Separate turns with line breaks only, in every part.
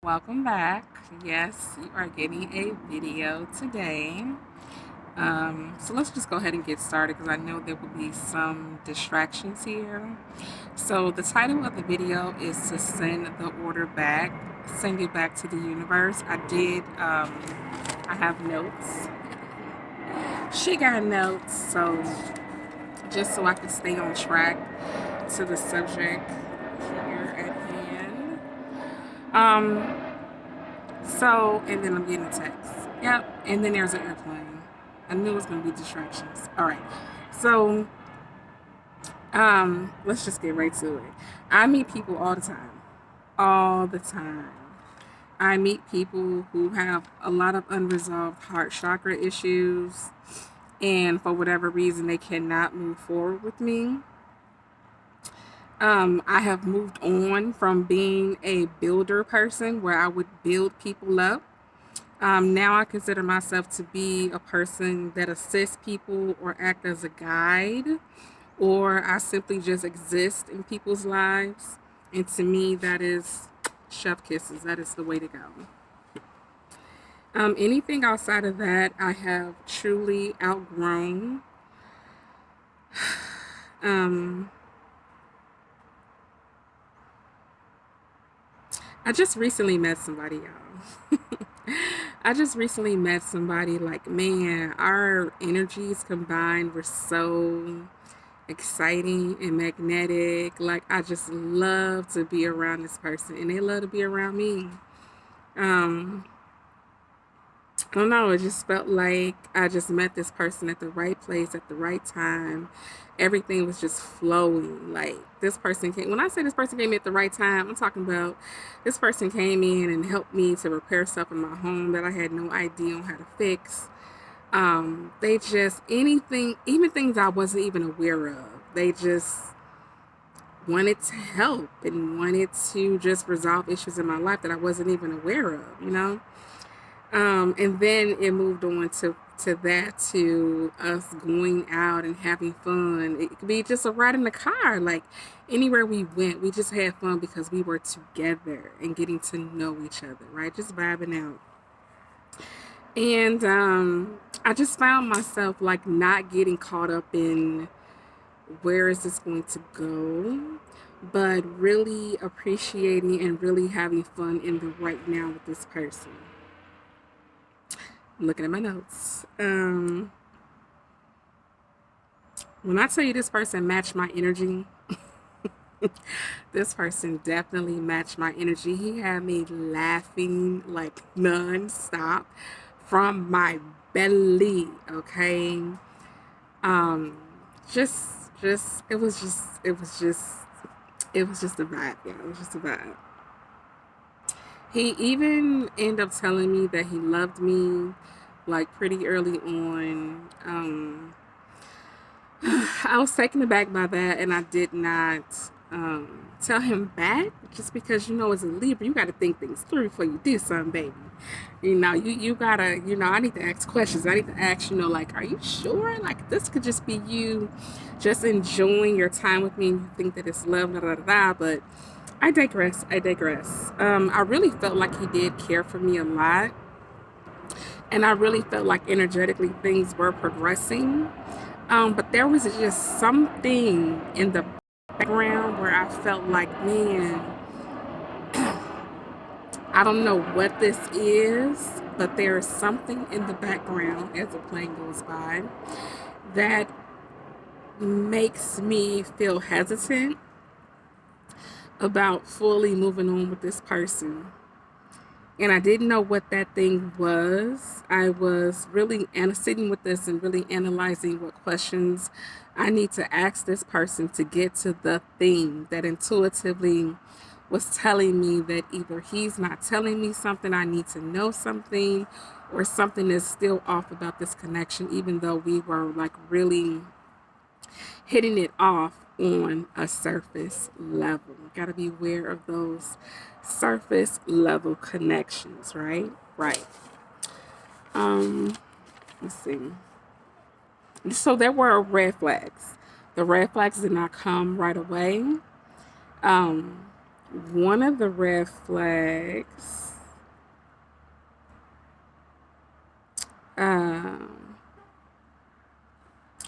Welcome back. Yes, you are getting a video today. So let's just go ahead and get started because I know there will be some distractions here. So the title of the video is to send the order back, send it back to the universe. I have notes. She got notes, so just so I can stay on track to the subject here at hand. Um, and then I'm getting a text. Yep, and then there's an airplane. I knew it was going to be distractions. All right. So, let's just get right to it. I meet people all the time. All the time. I meet people who have a lot of unresolved heart chakra issues, and for whatever reason, they cannot move forward with me. I have moved on from being a builder person where I would build people up. Now I consider myself to be a person that assists people or act as a guide, or I simply just exist in people's lives. And to me, that is chef kisses. That is the way to go. Anything outside of that, I have truly outgrown. Um, I just recently met somebody, y'all. I just recently met somebody like, man, our energies combined were so exciting and magnetic. Like, I just love to be around this person, and they love to be around me. Um, I don't know. It just felt like I just met this person at the right place at the right time. Everything was just flowing. Like this person came. When I say this person came in at the right time, I'm talking about this person came in and helped me to repair stuff in my home that I had no idea on how to fix. They just anything, even things I wasn't even aware of. They just wanted to help and wanted to just resolve issues in my life that I wasn't even aware of. And then it moved on to us going out and having fun. It could be just a ride in the car, like anywhere we went, we just had fun because we were together and getting to know each other, right? Just vibing out. And I just found myself like not getting caught up in where is this going to go, but really appreciating and really having fun in the right now with this person. I'm looking at my notes. When I tell you this person matched my energy, this person definitely matched my energy. He had me laughing like nonstop from my belly. Okay, um, it was just a vibe. Yeah, it was just a vibe. He even ended up telling me that he loved me like pretty early on. I was taken aback by that, and I did not tell him back just because as a Libra, you got to think things through before you do something, baby. You gotta, I need to ask questions. I need to ask, like, are you sure? Like, this could just be you just enjoying your time with me, and you think that it's love, da da da da. But I digress. I digress. I really felt like he did care for me a lot, and I really felt like energetically things were progressing. But there was just something in the background where I felt like, man, I don't know what this is, but there is something in the background as the plane goes by that makes me feel hesitant about fully moving on with this person. And I didn't know what that thing was. I was really sitting with this and really analyzing what questions I need to ask this person to get to the thing that intuitively was telling me that either he's not telling me something, I need to know something, or something is still off about this connection, even though we were like really hitting it off on a surface level. Got to be aware of those surface level connections, right? Right. Um, let's see. So there were red flags. The red flags did not come right away. Um, One of the red flags. um,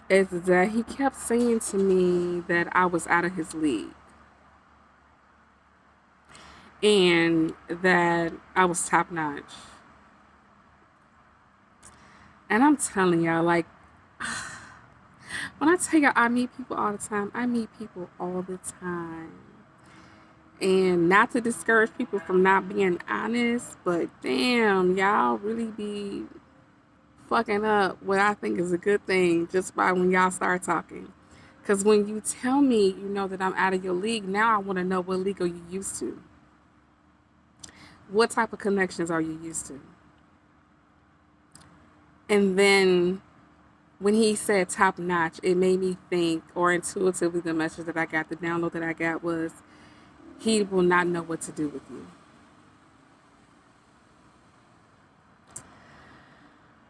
is that he kept saying to me that I was out of his league and that I was top notch. And I'm telling y'all, like, when I tell y'all I meet people all the time, I meet people all the time. And not to discourage people from not being honest, but damn, y'all really be fucking up what I think is a good thing just by when y'all start talking. Because when you tell me you know that I'm out of your league, now I want to know what league are you used to? What type of connections are you used to? And then when he said top notch, it made me think, or intuitively, the message that I got, the download that I got was, he will not know what to do with you.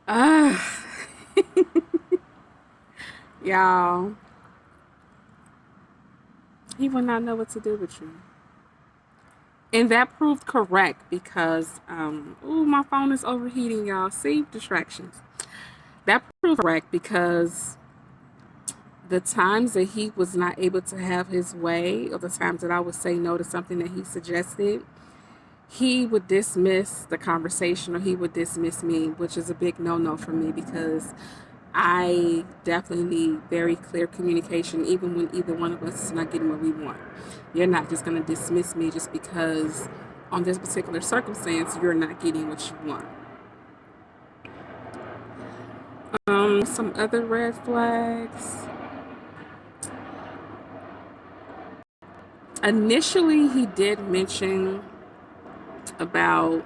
Ah, y'all, he will not know what to do with you. And that proved correct because, ooh, my phone is overheating, y'all. See, distractions. That proved correct because the times that he was not able to have his way, or the times that I would say no to something that he suggested, he would dismiss the conversation or he would dismiss me, which is a big no no for me because I definitely need very clear communication, even when either one of us is not getting what we want. You're not just going to dismiss me just because on this particular circumstance you're not getting what you want. Some other red flags. Initially, he did mention about,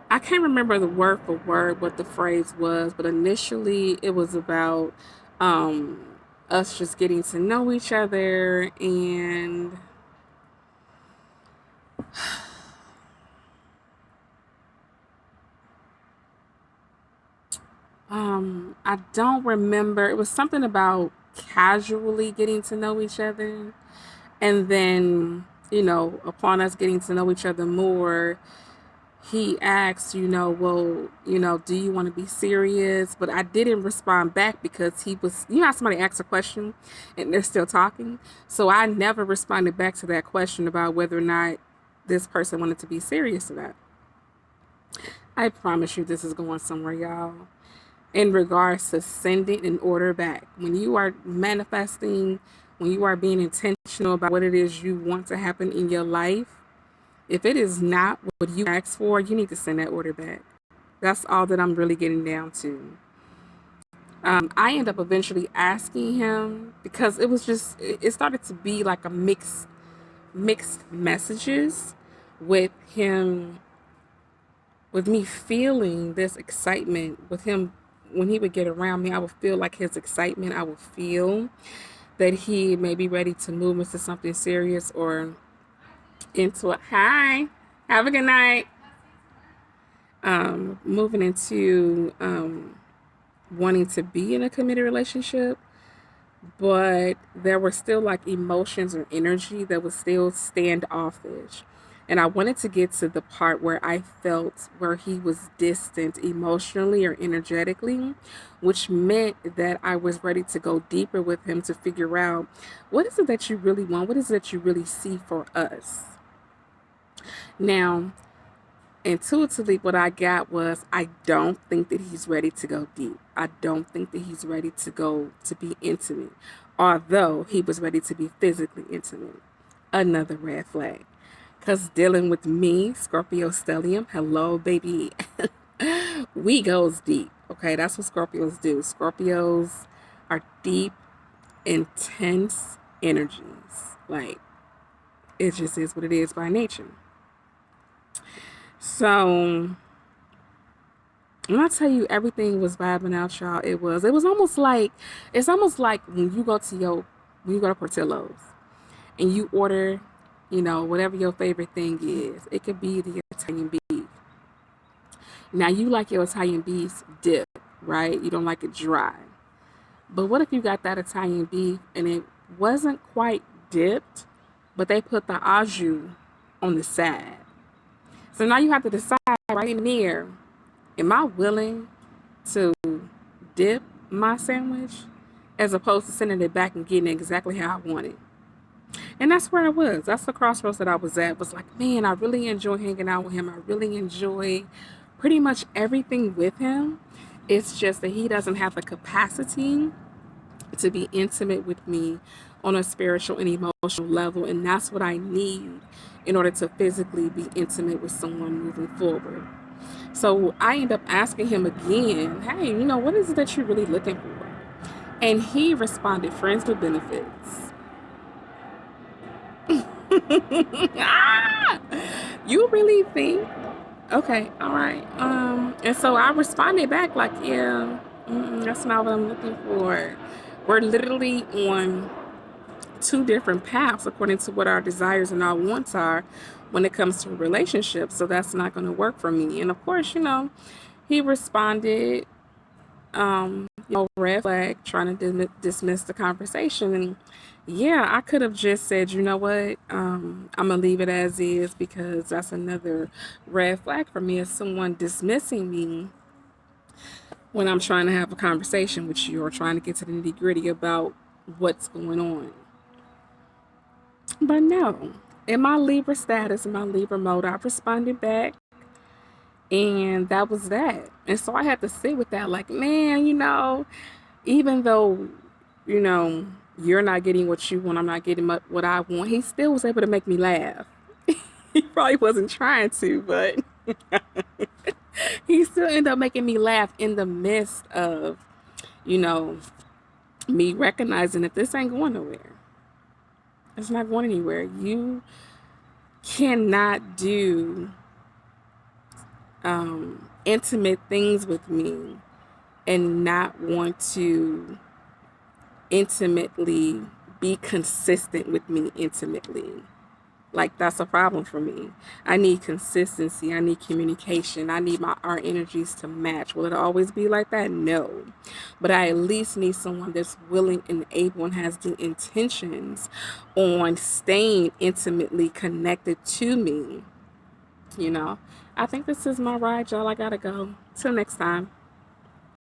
I can't remember the word for word what the phrase was, but initially it was about um, us just getting to know each other and I don't remember. It was something about casually getting to know each other. And then, upon us getting to know each other more, he asked, well, do you want to be serious? But I didn't respond back because he was, how somebody asks a question and they're still talking. So I never responded back to that question about whether or not this person wanted to be serious or not. I promise you this is going somewhere, y'all. In regards to sending an order back, when you are manifesting, when you are being intentional about what it is you want to happen in your life, if it is not what you asked for, you need to send that order back. That's all that I'm really getting down to. I end up eventually asking him because it was just, it started to be like a mixed messages with him, with me feeling this excitement with him. When he would get around me, I would feel like his excitement. I would feel that he may be ready to move into something serious or into a hi, have a good night. Moving into wanting to be in a committed relationship, but there were still like emotions or energy that was still standoffish. And I wanted to get to the part where I felt where he was distant emotionally or energetically, which meant that I was ready to go deeper with him to figure out what is it that you really want? What is it that you really see for us? Now, intuitively, what I got was I don't think that he's ready to go deep. I don't think that he's ready to go to be intimate, although he was ready to be physically intimate. Another red flag. Because dealing with me, Scorpio stellium, hello, baby, we goes deep. Okay, that's what Scorpios do. Scorpios are deep, intense energies. Like, it just is what it is by nature. So when I tell you everything was vibing out, y'all, it was almost like, it's almost like when you go to Portillo's and you order, whatever your favorite thing is. It could be the Italian beef. Now you like your Italian beef dip, right? You don't like it dry. But what if you got that Italian beef and it wasn't quite dipped, but they put the au jus on the side? So now you have to decide right in there, am I willing to dip my sandwich as opposed to sending it back and getting it exactly how I wanted. And that's where I was. That's the crossroads that I was at. Was like, man, I really enjoy hanging out with him. I really enjoy pretty much everything with him. It's just that he doesn't have the capacity to be intimate with me on a spiritual and emotional level. And that's what I need in order to physically be intimate with someone moving forward. So I end up asking him again, hey, what is it that you're really looking for? And he responded, friends with benefits. Ah! You really think? Okay, all right. And so I responded back like, yeah, that's not what I'm looking for. We're literally on two different paths according to what our desires and our wants are when it comes to a relationship. So that's not going to work for me. And of course, he responded, red flag, trying to dismiss the conversation. And yeah, I could have just said, you know what, I'm gonna leave it as is because that's another red flag for me, is someone dismissing me when I'm trying to have a conversation with you or trying to get to the nitty gritty about what's going on. But no, in my Libra status, in my Libra mode, I responded back, and that was that. And so I had to sit with that, like, man, even though, you know, you're not getting what you want, I'm not getting what I want, he still was able to make me laugh. He probably wasn't trying to, but he still ended up making me laugh in the midst of, you know, me recognizing that this ain't going nowhere. It's not going anywhere. You cannot do intimate things with me and not want to intimately be consistent with me intimately. Like, that's a problem for me. I need consistency. I need communication. I need our energies to match. Will it always be like that? No. But I at least need someone that's willing and able and has the intentions on staying intimately connected to me. I think this is my ride, y'all. I gotta go. Till next time.